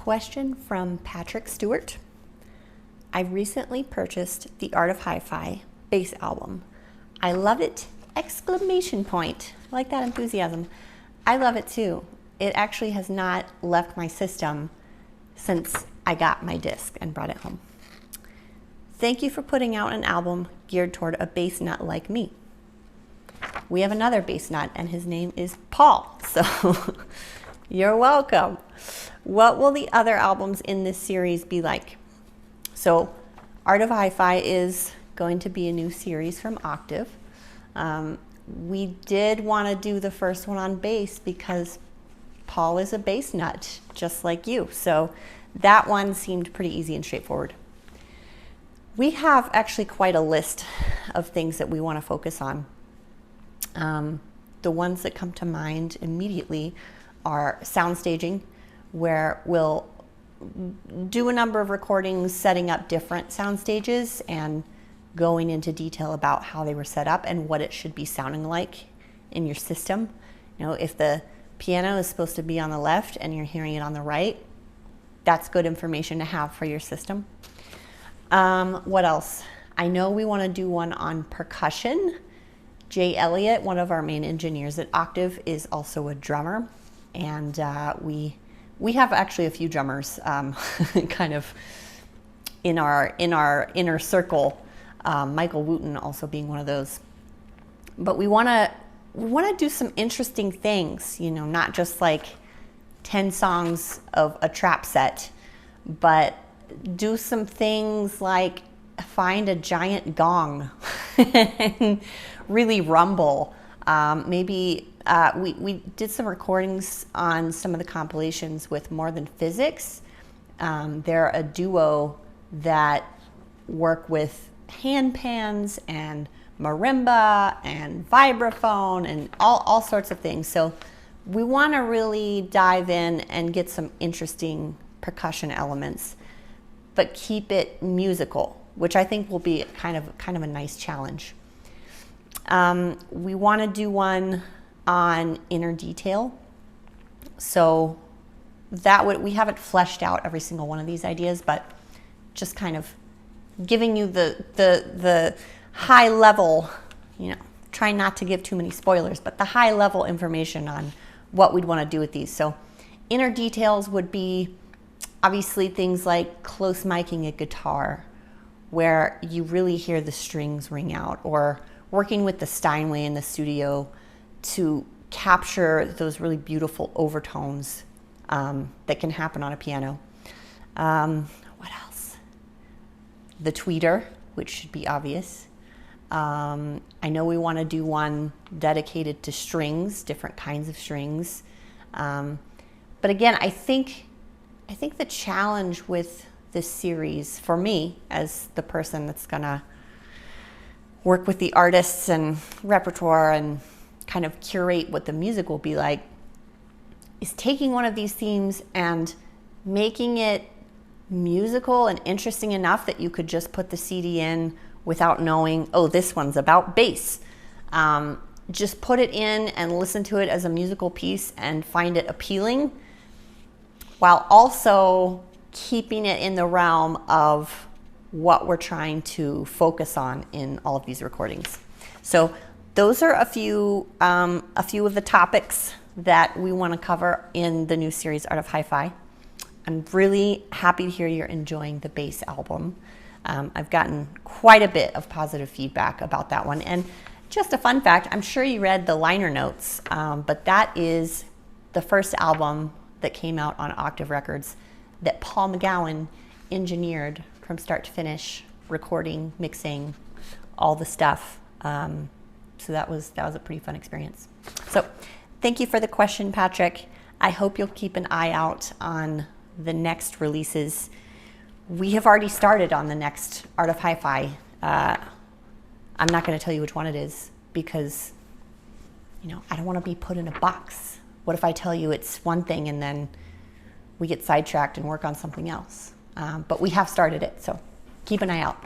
question from Patrick Stewart. I recently purchased the Art of HiFi bass album. I love it! Exclamation point. I like that enthusiasm. I love it too. It actually has not left my system since I got my disc and brought it home. Thank you for putting out an album geared toward a bass nut like me. We have another bass nut and his name is Paul, so you're welcome. What will the other albums in this series be like? So Art of HiFi is going to be a new series from Octave. We did want to do the first one on bass because Paul is a bass nut, just like you. So that one seemed pretty easy and straightforward. We have actually quite a list of things that we want to focus on. The ones that come to mind immediately are sound staging, where we'll do a number of recordings setting up different sound stages and going into detail about how they were set up and what it should be sounding like in your system. You know, if the piano is supposed to be on the left and you're hearing it on the right, that's good information to have for your system. What else? I know we want to do one on percussion. Jay Elliott, one of our main engineers at Octave, is also a drummer, and we have actually a few drummers kind of in our inner circle. Michael Wooten also being one of those. But we want to do some interesting things, you know, not just like 10 songs of a trap set, but do some things like find a giant gong and really rumble. Maybe we did some recordings on some of the compilations with More Than Physics. They're a duo that work with hand pans and marimba and vibraphone and all sorts of things. So we want to really dive in and get some interesting percussion elements, but keep it musical, which I think will be kind of a nice challenge. We want to do one on inner detail. So we haven't fleshed out every single one of these ideas, but just kind of giving you the high level, you know, try not to give too many spoilers, but the high level information on what we'd want to do with these. So inner details would be obviously things like close miking a guitar, where you really hear the strings ring out, or working with the Steinway in the studio to capture those really beautiful overtones that can happen on a piano. What else? The tweeter, which should be obvious. I know we want to do one dedicated to strings, different kinds of strings. But again, I think the challenge with this series, for me, as the person that's gonna work with the artists and repertoire and kind of curate what the music will be like, is taking one of these themes and making it musical and interesting enough that you could just put the CD in without knowing, oh, this one's about bass. Just put it in and listen to it as a musical piece and find it appealing, while also keeping it in the realm of what we're trying to focus on in all of these recordings. So those are a few of the topics that we want to cover in the new series, Art of HiFi. I'm really happy to hear you're enjoying the bass album. I've gotten quite a bit of positive feedback about that one. And just a fun fact, I'm sure you read the liner notes, but that is the first album that came out on Octave Records that Paul McGowan engineered from start to finish, recording, mixing, all the stuff. So that was a pretty fun experience. So thank you for the question, Patrick. I hope you'll keep an eye out on the next releases. We have already started on the next Art of HiFi. I'm not going to tell you which one it is because, you know, I don't want to be put in a box. What if I tell you it's one thing and then we get sidetracked and work on something else? But we have started it, so keep an eye out.